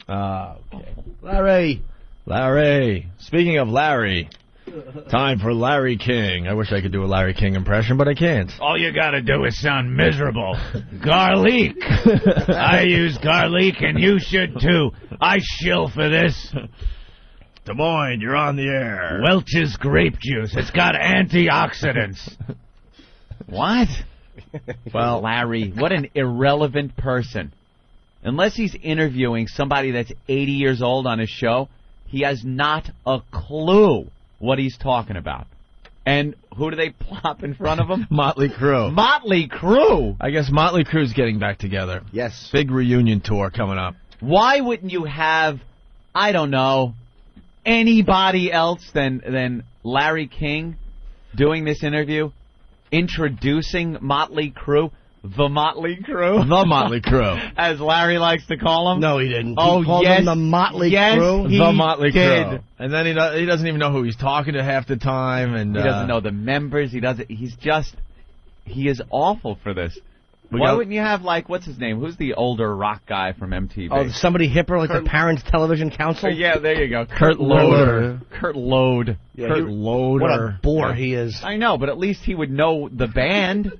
Okay. Larry. Speaking of Larry, time for Larry King. I wish I could do a Larry King impression, but I can't. All you gotta do is sound miserable. Garlic. I use garlic, and you should too. I shill for this. Des Moines, you're on the air. Welch's grape juice. It's got antioxidants. What? Well, Larry, what an irrelevant person. Unless he's interviewing somebody that's 80 years old on his show, he has not a clue what he's talking about. And who do they plop in front of him? Motley Crue. Motley Crue? I guess Motley Crue's getting back together. Yes. Big reunion tour coming up. Why wouldn't you have, I don't know, anybody else than Larry King doing this interview, introducing Motley Crue? The Motley Crue? The Motley Crue. As Larry likes to call them? No, he didn't. Oh, he called yes. him the Motley Yes, Crue. he The Motley did. Crue. And then he doesn't even know who he's talking to half the time. And He doesn't know the members. He is awful for this. Why wouldn't you have, like, what's his name? Who's the older rock guy from MTV? Oh, somebody hipper like the Parents Television Council? Yeah, there you go. Kurt Loder. Kurt Lode. Yeah, Kurt Loder. What a bore he is. I know, but at least he would know the band.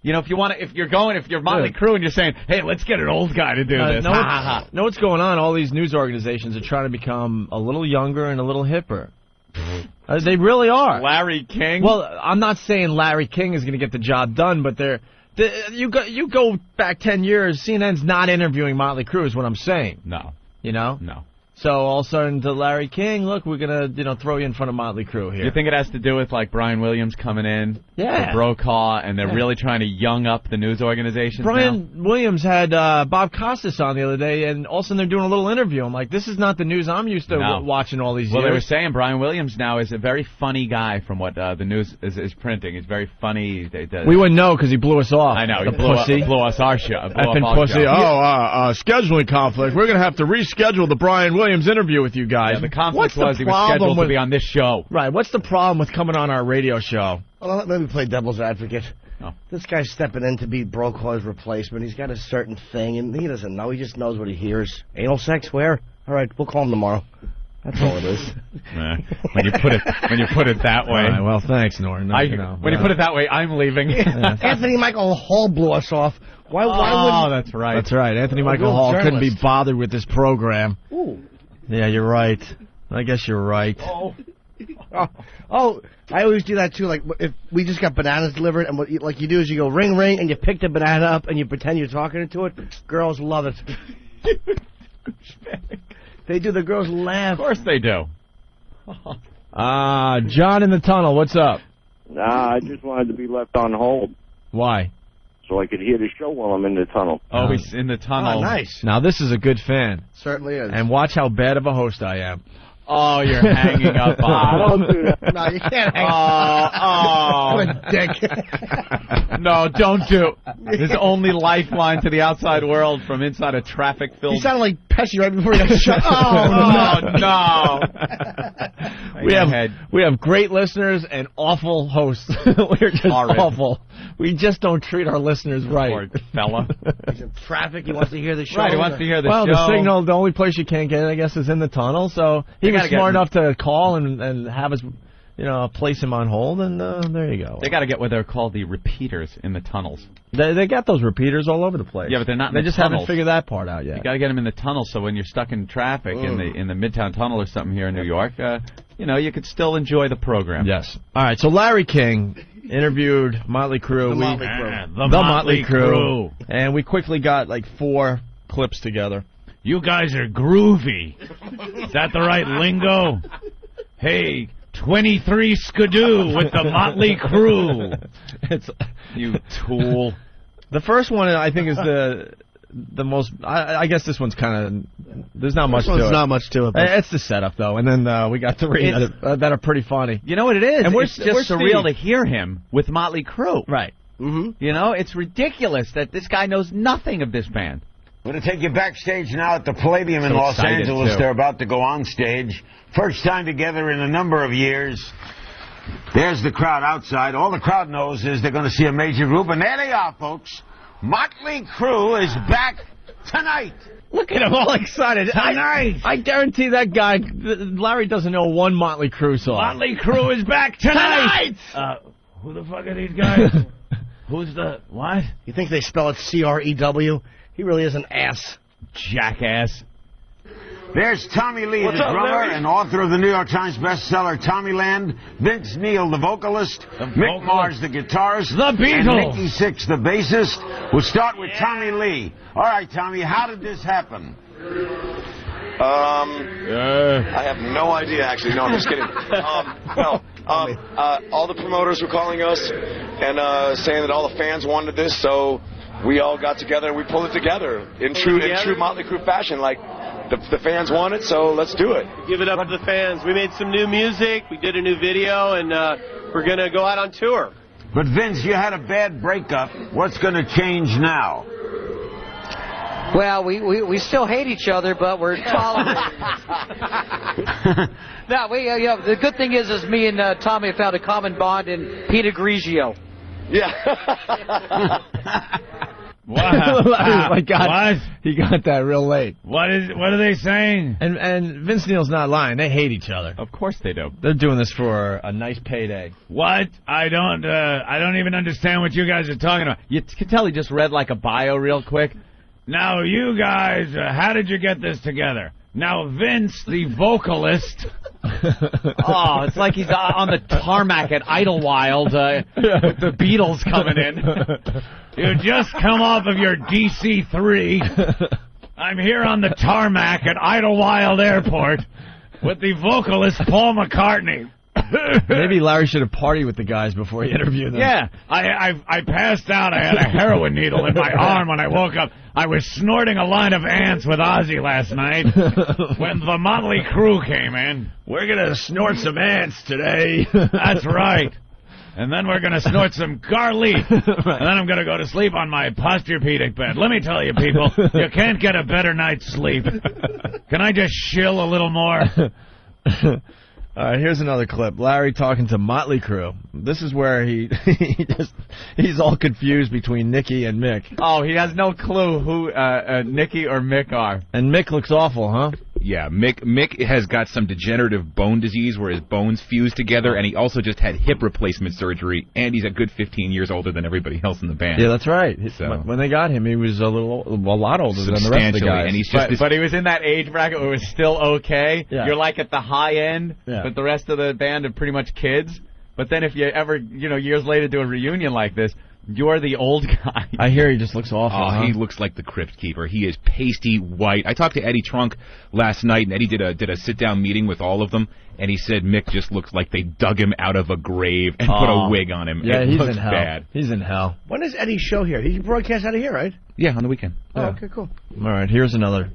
You know, if you're Motley Crue and you're saying, hey, let's get an old guy to do this. Know what's going on? All these news organizations are trying to become a little younger and a little hipper. They really are. Larry King? Well, I'm not saying Larry King is going to get the job done, but you go back 10 years, CNN's not interviewing Motley Crue is what I'm saying. No. You know? No. So all of a sudden to Larry King, look, we're going to throw you in front of Motley Crue here. You think it has to do with, like, Brian Williams coming in? Yeah. For Brokaw, and they're really trying to young up the news organizations Brian Williams had Bob Costas on the other day, and all of a sudden they're doing a little interview. I'm like, this is not the news I'm used to watching all these years. Well, they were saying Brian Williams now is a very funny guy from what the news is printing. He's very funny. We wouldn't know because he blew us off. I know. He pussy. blew us our show. Effing pussy. Oh, scheduling conflict. We're going to have to reschedule the Brian Williams interview with you guys. Yeah, the conflict was he was scheduled to be on this show. Right. What's the problem with coming on our radio show? Well, let me play devil's advocate. Oh. This guy's stepping in to be Brokaw's replacement. He's got a certain thing, and he doesn't know. He just knows what he hears. Anal sex? Where? All right, we'll call him tomorrow. That's all it is. When you put it that way. All right, well, thanks, Norton. When you put it that way, I'm leaving. Anthony Michael Hall blew us off. Why wouldn't... that's right. That's right. Anthony Michael Hall couldn't be bothered with this program. Ooh. Yeah, you're right. I guess you're right. Oh, I always do that too. Like if we just got bananas delivered, and what you do is you go ring ring, and you pick the banana up, and you pretend you're talking to it. Girls love it. They do. The girls laugh. Of course they do. John in the tunnel. What's up? Nah, I just wanted to be left on hold Why? so I could hear the show while I'm in the tunnel. Oh, he's in the tunnel. Oh, nice. Now this is a good fan, Certainly is. and watch how bad of a host I am. Oh, you're hanging up on. Don't do that. No, you can't hang up. What a dick. No, don't do. His only lifeline to the outside world from inside a traffic-filled... You sounded like Pesci right before he got shot. no. We have great listeners and awful hosts. We're just awful. We just don't treat our listeners right. Poor fella. He's in traffic. He wants to hear the show. Right, he wants to hear the show. Well, the signal, the only place you can't get it, I guess, is in the tunnel. So he was smart enough to call and have us, place him on hold, and there you go. They got to get what they're called the repeaters in the tunnels. They got those repeaters all over the place. Yeah, but they're not in They the just tunnels. haven't figured that part out yet. You got to get them in the tunnel, so when you're stuck in traffic in the Midtown Tunnel or something here in New York, you could still enjoy the program. Yes. All right, so Larry King interviewed Motley Crue. The Motley Crue. And we quickly got like 4 clips together. You guys are groovy. Is that the right lingo? Hey, 23 Skidoo with the Motley Crue. It's You tool. the first one, I think, is the most. I guess this one's kind of. There's not much to it. There's not much to it. It's the setup, though, and then we got 3 that are pretty funny. You know what it is? And it's just surreal to hear him with Motley Crue. Right. Mm-hmm. It's ridiculous that this guy knows nothing of this band. We're going to take you backstage now at the Palladium in Los Angeles. They're about to go on stage. First time together in a number of years. There's the crowd outside. All the crowd knows is they're going to see a major group, and there they are, folks. Motley Crue is back tonight. Look at him, all excited. I guarantee that guy, Larry, doesn't know one Motley Crue song. Motley Crue is back tonight. Who the fuck are these guys? Who's the what? You think they spell it C-R-E-W? He really is an ass. Jackass. There's Tommy Lee, the drummer and author of the New York Times bestseller Tommyland, Vince Neil, the vocalist, Mick Mars, the guitarist, the Beatles, and Nicky Sixx, the bassist. We'll start with Tommy Lee. All right, Tommy, how did this happen? I have no idea, actually. No, I'm just kidding. All the promoters were calling us and saying that all the fans wanted this, so we all got together and we pulled it together in true Motley Crue fashion. Like, the fans want it, so let's do it. Give it up to the fans. We made some new music, we did a new video, and we're going to go out on tour. But, Vince, you had a bad breakup. What's going to change now? Well, we still hate each other, but we're tolerant. No, the good thing is me and Tommy have found a common bond in Peter Grigio. Yeah. Wow. My God, what? He got that real late. What are they saying? And Vince Neil's not lying. They hate each other. Of course they do. They're doing this for a nice payday. What? I don't even understand what you guys are talking about. You can tell he just read like a bio real quick. Now, you guys, how did you get this together? Now, Vince, the vocalist... Oh, it's like he's on the tarmac at Idlewild with the Beatles coming in. You just come off of your DC-3. I'm here on the tarmac at Idlewild Airport with the vocalist Paul McCartney. Maybe Larry should have partied with the guys before he interviewed them. Yeah, I passed out. I had a heroin needle in my arm when I woke up. I was snorting a line of ants with Ozzy last night when the Motley Crue came in. We're going to snort some ants today. That's right. And then we're going to snort some garlic. Right. And then I'm going to go to sleep on my posturepedic bed. Let me tell you, people, you can't get a better night's sleep. Can I just shill a little more? All right, here's another clip. Larry talking to Motley Crue. This is where he's all confused between Nicky and Mick. Oh, he has no clue who Nicky or Mick are. And Mick looks awful, huh? Yeah, Mick has got some degenerative bone disease where his bones fuse together, and he also just had hip replacement surgery, and he's a good 15 years older than everybody else in the band. Yeah, that's right. So, when they got him, he was a lot older than the rest of the guys. And he's just but he was in that age bracket where it was still okay. Yeah. You're like at the high end, but the rest of the band are pretty much kids. But then if you ever, years later do a reunion like this, you're the old guy. I hear he just looks awful. Oh, he looks like the Crypt Keeper. He is pasty white. I talked to Eddie Trunk last night, and Eddie did a sit-down meeting with all of them, and he said Mick just looks like they dug him out of a grave and put a wig on him. Yeah, it he's looks in hell. bad. He's in hell. When is Eddie's show here? He broadcasts out of here, right? Yeah, on the weekend. Oh, okay, cool. All right, here's another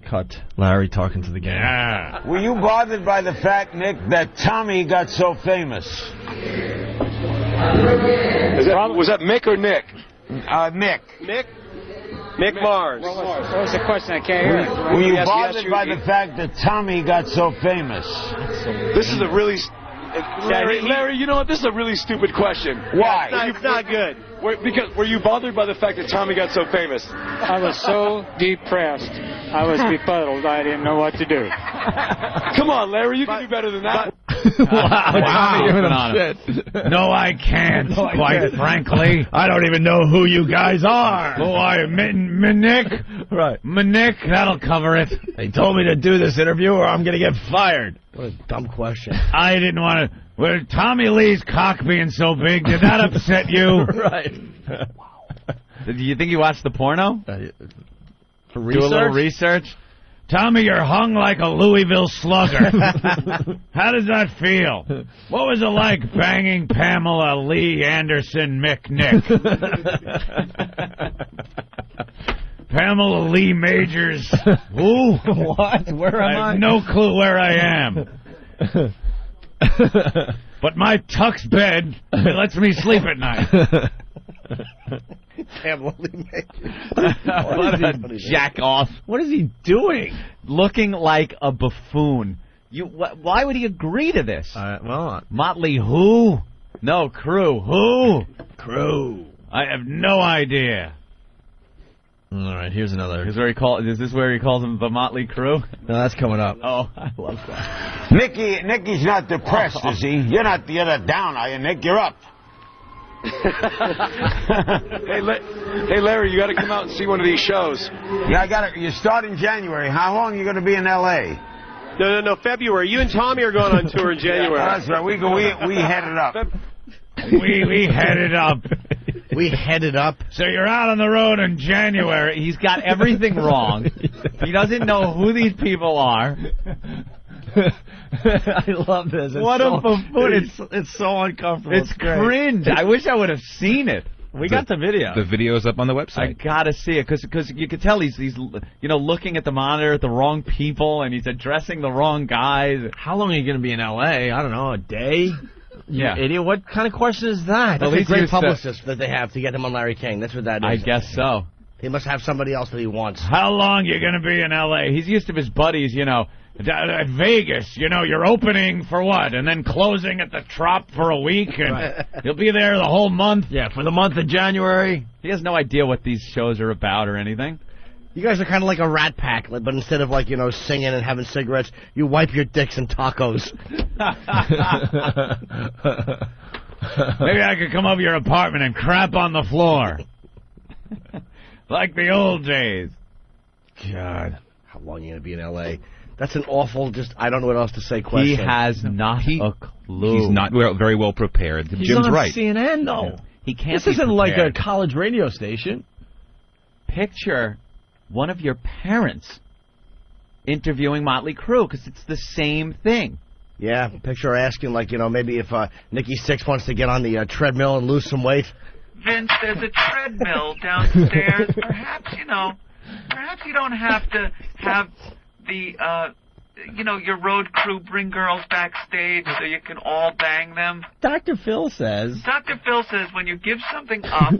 cut. Larry talking to the gang. Yeah. Were you bothered by the fact, Nick, that Tommy got so famous? Was that Mick or Nick? Nick. Mick Mars. What was the question? I can't hear it. Were you bothered by the fact that Tommy got so famous? This is a really... Larry, you know what? This is a really stupid question. Why? It's not good. Because were you bothered by the fact that Tommy got so famous? I was so depressed. I was befuddled. I didn't know what to do. Come on, Larry, you can do better than that. Wow. No, I can't, quite frankly. I don't even know who you guys are. Who are you? Mick? Right. Mick, that'll cover it. They told me to do this interview or I'm going to get fired. What a dumb question. I didn't want to... Well, Tommy Lee's cock being so big, did that upset you? Right. Do you think he watched the porno? For research? Do a little research? Tommy, you're hung like a Louisville Slugger. How does that feel? What was it like banging Pamela Lee Anderson McNick? Pamela Lee Majors. Who? What? Where am I? I have no clue where I am. But my tux bed lets me sleep at night. Pamela Lee Majors. What a jack off. What is he doing? Looking like a buffoon. Why would he agree to this? Motley who? No, Crue. Who? Crue. I have no idea. All right, here's another. Is this where he calls them the Motley Crue? No, that's coming up. Oh, I love that. Nicky's not depressed, is he? You're not down, are you, Nick? You're up. Hey, Larry, you got to come out and see one of these shows. Yeah, I got it. You start in January. How long are you going to be in L.A.? No, February. You and Tommy are going on tour in January. That's right. We headed up. We headed up. We headed up. So you're out on the road in January. He's got everything wrong. He doesn't know who these people are. I love this. What a buffoon. It's so uncomfortable. It's cringe. I wish I would have seen it. We got the video. The video's up on the website. I gotta see it because you could tell he's looking at the monitor at the wrong people and he's addressing the wrong guys. How long are you going to be in L.A.? I don't know, a day? You Yeah. idiot. What kind of question is that? That's a great publicist that they have to get him on Larry King. That's what that is. I guess so. He must have somebody else that he wants. How long you going to be in L.A.? He's used to his buddies, At Vegas, you're opening for what? And then closing at the Trop for a week? And you'll be there the whole month? Yeah, for the month of January. He has no idea what these shows are about or anything. You guys are kind of like a rat pack, but instead of singing and having cigarettes, you wipe your dicks in tacos. Maybe I could come over your apartment and crap on the floor. Like the old days. God, how long are you going to be in L.A.? That's an awful, I don't know what else to say question. He has not a clue. He's not very well prepared. He's Jim's on right. CNN, though. He can't. This isn't like a college radio station. Picture one of your parents interviewing Motley Crue because it's the same thing. Yeah, picture her asking, maybe if Nikki Sixx wants to get on the treadmill and lose some weight. Vince, there's a treadmill downstairs. Perhaps you don't have to have the, your road crew bring girls backstage so you can all bang them. Dr. Phil says when you give something up,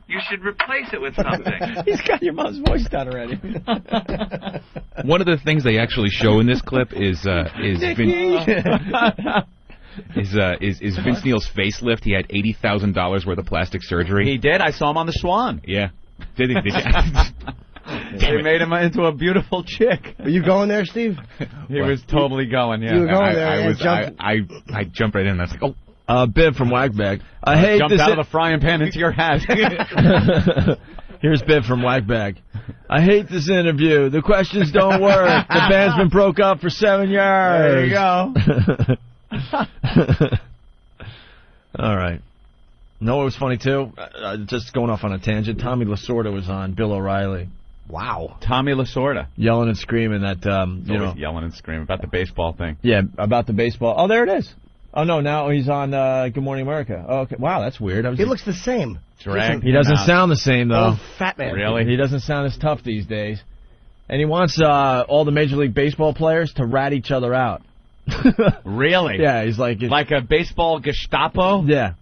you should replace it with something. He's got your mom's voice down already. One of the things they actually show in this clip is Vince Neil's facelift. He had $80,000 worth of plastic surgery. He did. I saw him on the Swan. Yeah. Did he? They made him into a beautiful chick. Were you going there, Steve? He was totally going, yeah. You were going there. I jumped right in and I was like, Biv from Wagbag. I hate jumped out of the frying pan into your hat. Here's Biv from Wagbag. I hate this interview. The questions don't work. The band's been broke up for 7 years. There you go. All right. No, it was funny, too. Just going off on a tangent. Tommy Lasorda was on Bill O'Reilly. Wow. Tommy Lasorda. Yelling and screaming that, yelling and screaming about the baseball thing. Yeah, about the baseball. Oh, there it is. Oh, no, now he's on Good Morning America. Oh, okay. Wow, that's weird. He looks the same. He doesn't sound the same, though. Oh, fat man. Really? He doesn't sound as tough these days. And he wants all the Major League Baseball players to rat each other out. Really? Yeah, he's like a baseball Gestapo? Yeah.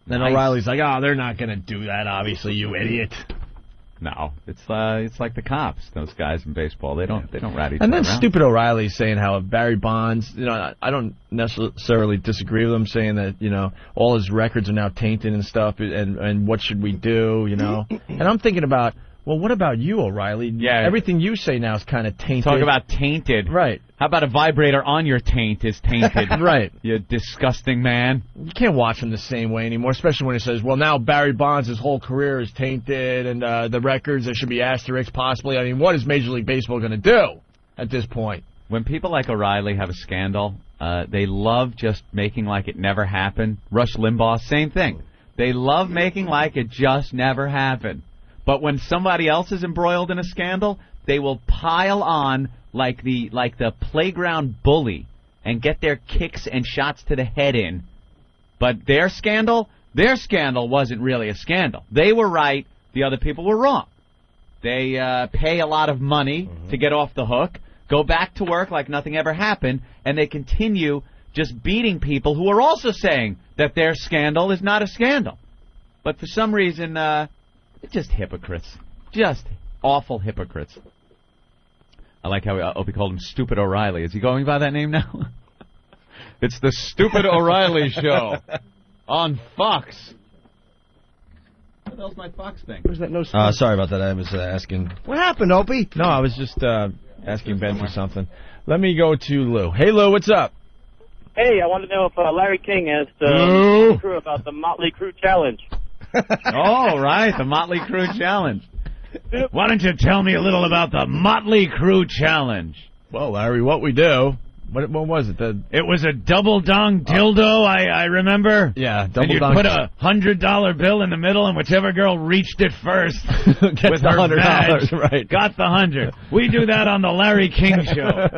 Then Nice. O'Reilly's like, they're not going to do that, obviously, you idiot. No, it's like the cops. Those guys in baseball, they don't rat each And other then out. stupid O'Reilly's saying how Barry Bonds, I don't necessarily disagree with him saying that, all his records are now tainted and stuff, and what should we do, And I'm thinking about, well, what about you, O'Reilly? Yeah. Everything you say now is kind of tainted. Talk about tainted. Right. How about a vibrator on your taint is tainted? Right. You disgusting man. You can't watch him the same way anymore, especially when he says, well, now Barry Bonds, his whole career is tainted, and the records, there should be asterisks possibly. I mean, what is Major League Baseball going to do at this point? When people like O'Reilly have a scandal, they love just making like it never happened. Rush Limbaugh, same thing. They love making like it just never happened. But when somebody else is embroiled in a scandal, they will pile on like the playground bully and get their kicks and shots to the head in. But their scandal wasn't really a scandal. They were right, the other people were wrong. They pay a lot of money to get off the hook, go back to work like nothing ever happened, and they continue just beating people who are also saying that their scandal is not a scandal. But for some reason, they're just hypocrites. Just awful hypocrites. I like how Opie called him Stupid O'Reilly. Is he going by that name now? It's the Stupid O'Reilly Show on Fox. What the hell's my Fox thing? Where's that no Sorry about that. I was asking. What happened, Opie? No, I was just asking Ben for something. Let me go to Lou. Hey, Lou, what's up? Hey, I want to know if Larry King asked Motley Crue about the Motley Crue challenge. Oh, right, the Motley Crue challenge. Why don't you tell me a little about the Motley Crue challenge? Well, Larry, what we do... What was it? It was a double dong dildo, I remember. Yeah, and double you dong. put a $100 bill in the middle, and whichever girl reached it first Gets with the her badge, $100, right? got the 100. We do that on the Larry King show.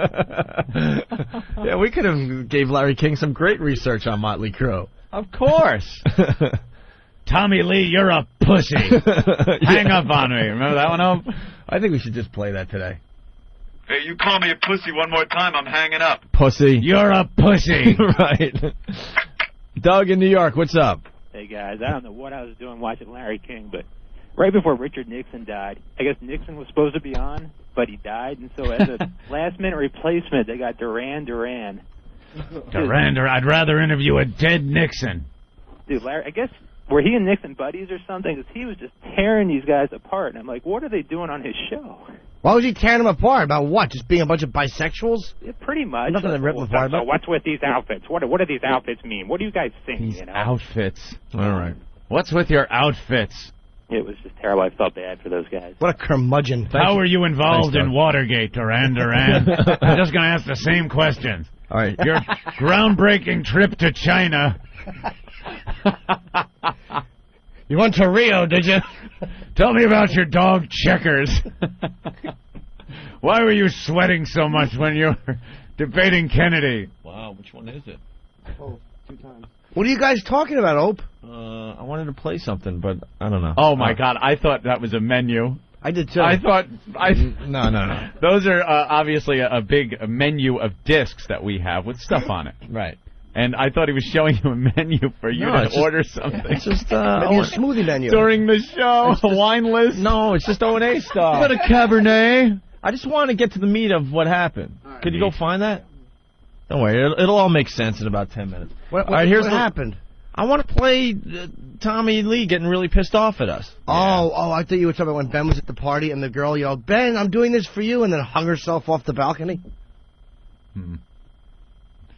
Yeah, we could have gave Larry King some great research on Motley Crue. Of course. Tommy Lee, you're a pussy. Hang up on me. Remember that one, Hope? I think we should just play that today. Hey, you call me a pussy one more time, I'm hanging up. Pussy. You're a pussy. Right. Doug in New York, what's up? Hey, guys, I don't know what I was doing watching Larry King, but right before Richard Nixon died, I guess Nixon was supposed to be on, but he died, and so as a last-minute replacement, they got Duran. Duran, I'd rather interview a dead Nixon. Dude, Larry, I guess, were he and Nixon buddies or something? Because he was just tearing these guys apart, and I'm like, what are they doing on his show? Why was he tearing them apart? About what? Just being a bunch of bisexuals? Yeah, pretty much. Nothing to rip them apart about. So what's with these outfits? What do these outfits mean? What do you guys think? These outfits. All right. What's with your outfits? It was just terrible. I felt bad for those guys. What a curmudgeon. How were you involved in Watergate, Duran? I'm just going to ask the same questions. All right. Your groundbreaking trip to China. You went to Rio, did you? Tell me about your dog Checkers. Why were you sweating so much when you were debating Kennedy? Wow, which one is it? Oh, 2 times. What are you guys talking about, Ope? I wanted to play something, but I don't know. Oh, my God. I thought that was a menu. I did, too. No. Those are obviously a big menu of discs that we have with stuff on it. Right. And I thought he was showing you a menu for you to order something. It's just maybe a smoothie menu. During the show, a wine list. No, it's just O&A stuff. What a Cabernet. I just want to get to the meat of what happened. Could you go find that? Don't worry, it'll all make sense in about 10 minutes. What happened? I want to play Tommy Lee getting really pissed off at us. Oh, I thought you were talking about when Ben was at the party and the girl yelled, "Ben, I'm doing this for you," and then hung herself off the balcony.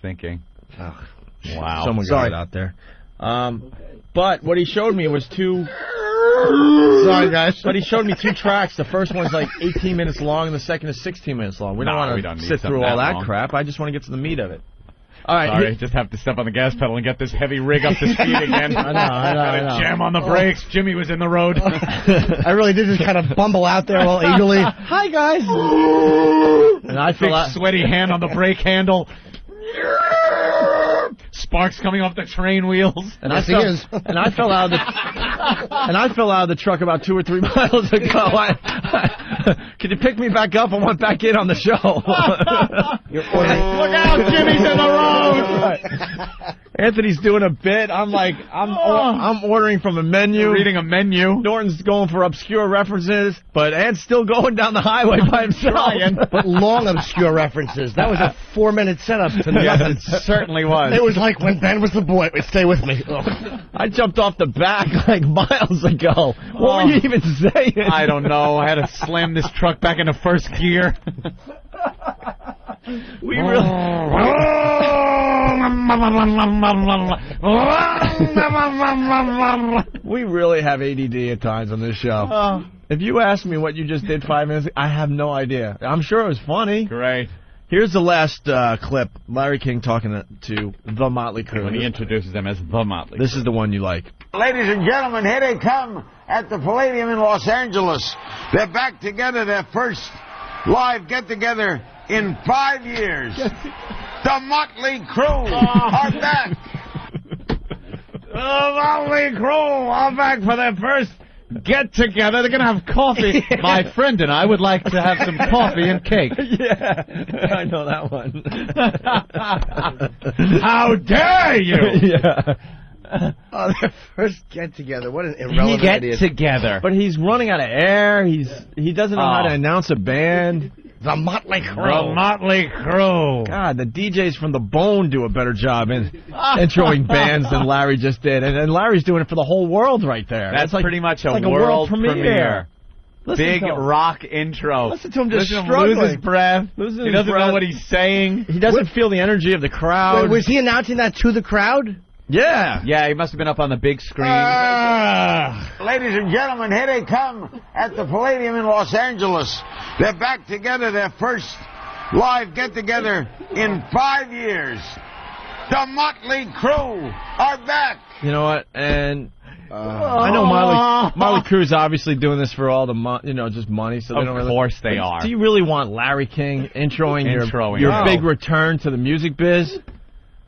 Thinking. Oh, wow. Someone got it out there. But what he showed me was 2... Sorry, guys. But he showed me 2 tracks. The first one's like 18 minutes long, and the second is 16 minutes long. We don't want to sit through all that crap. I just want to get to the meat of it. All right. Sorry, just have to step on the gas pedal and get this heavy rig up to speed again. I know. Jam on the brakes. Jimmy was in the road. I really did just kind of bumble out there all eagerly. Hi, guys. And I feel Big sweaty hand on the brake handle. Sparks coming off the train wheels. And I fell out of the truck about 2 or 3 miles ago. Could you pick me back up? I want back in on the show. Look out, Jimmy's in the road. Right. Anthony's doing a bit. I'm ordering from a menu. Reading a menu. Norton's going for obscure references, but Ant's still going down the highway by himself. But long obscure references. That was a 4-minute setup to nothing. Yes, it certainly was. It was like when Ben was the boy. Wait, stay with me. I jumped off the back like miles ago. What were you even saying? I don't know. I had to slam this truck back into first gear. We really... We really have ADD at times on this show. If you ask me what you just did 5 minutes ago, I have no idea. I'm sure it was funny. Great. Here's the last clip. Larry King talking to the Motley Crue. When he introduces them as the Motley Crue. This is the one you like. Ladies and gentlemen, here they come at the Palladium in Los Angeles. They're back together, their first live get-together in 5 years. The Motley Crue are back. The Motley Crue are back for their first get-together. They're going to have coffee. My friend and I would like to have some coffee and cake. Yeah, I know that one. How dare you! Yeah. Oh, their first get-together. What an irrelevant idiot. Get-together. But he's running out of air. He doesn't know how to announce a band. The Motley Crue. The Motley Crue. God, the DJs from the Bone do a better job in introing bands than Larry just did. And Larry's doing it for the whole world right there. That's like, pretty much a like world premiere. Big rock intro. Listen to him just Listen struggling. lose his breath. He doesn't know what he's saying. He doesn't feel the energy of the crowd. Wait, was he announcing that to the crowd? Yeah. Yeah, he must have been up on the big screen. Ladies and gentlemen, here they come at the Palladium in Los Angeles. They're back together, their first live get-together in 5 years. The Motley Crue are back. You know what? And I know Motley Crue's obviously doing this for all the just money. So they don't really, of course they are. Do you really want Larry King introing your big return to the music biz?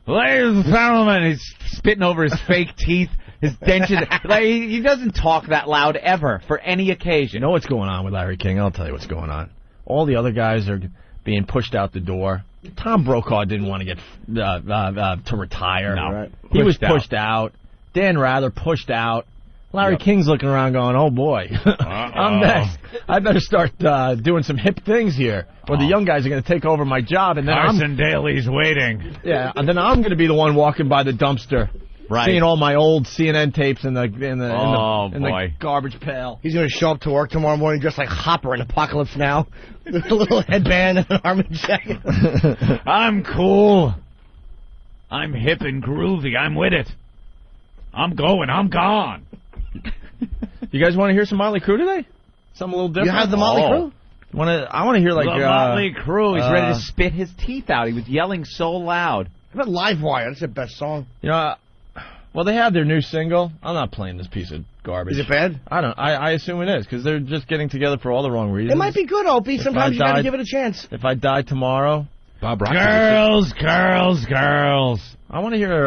Ladies and gentlemen, he's spitting over his fake teeth, his dentures. Like, he doesn't talk that loud ever for any occasion. You know what's going on with Larry King? I'll tell you what's going on. All the other guys are being pushed out the door. Tom Brokaw didn't want to get to retire. No, right. He was pushed out. Dan Rather pushed out. Larry King's looking around going, oh, boy, I'm next. I better start doing some hip things here, or the young guys are going to take over my job. And then Carson Daly's waiting. Yeah, and then I'm going to be the one walking by the dumpster, seeing all my old CNN tapes in the garbage pail. He's going to show up to work tomorrow morning dressed like Hopper in Apocalypse Now, with a little headband and an army jacket. I'm cool. I'm hip and groovy. I'm with it. I'm going. I'm gone. You guys want to hear some Motley Crue today? Something a little different? You have the Motley Crue? I want to hear like the Motley Crue. He's ready to spit his teeth out. He was yelling so loud. How about Live Wire? That's their best song. You know, well, they have their new single. I'm not playing this piece of garbage. Is it bad? I assume it is, because they're just getting together for all the wrong reasons. It might be good, Opie. Sometimes you got to give it a chance. If I die tomorrow, Bob Rock. Girls. I want to hear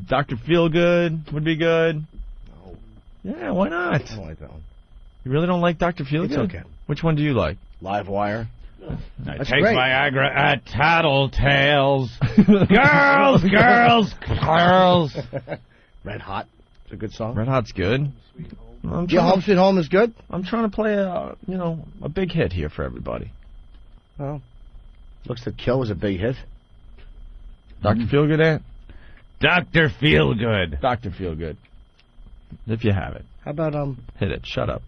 Dr. Feelgood would be good. No. Yeah, why not? I don't like that one. You really don't like Dr. Feelgood? It's okay. Which one do you like? Live Wire. I take Viagra at Tattletales. Girls. Red Hot. It's a good song. Red Hot's good. Your Home Sweet Home is good? I'm trying to play a big hit here for everybody. Oh. Looks like Kill was a big hit. Dr. Feelgood, Ant? Dr. Feelgood. Dr. Feelgood. If you have it. How about, Hit it. Shut up.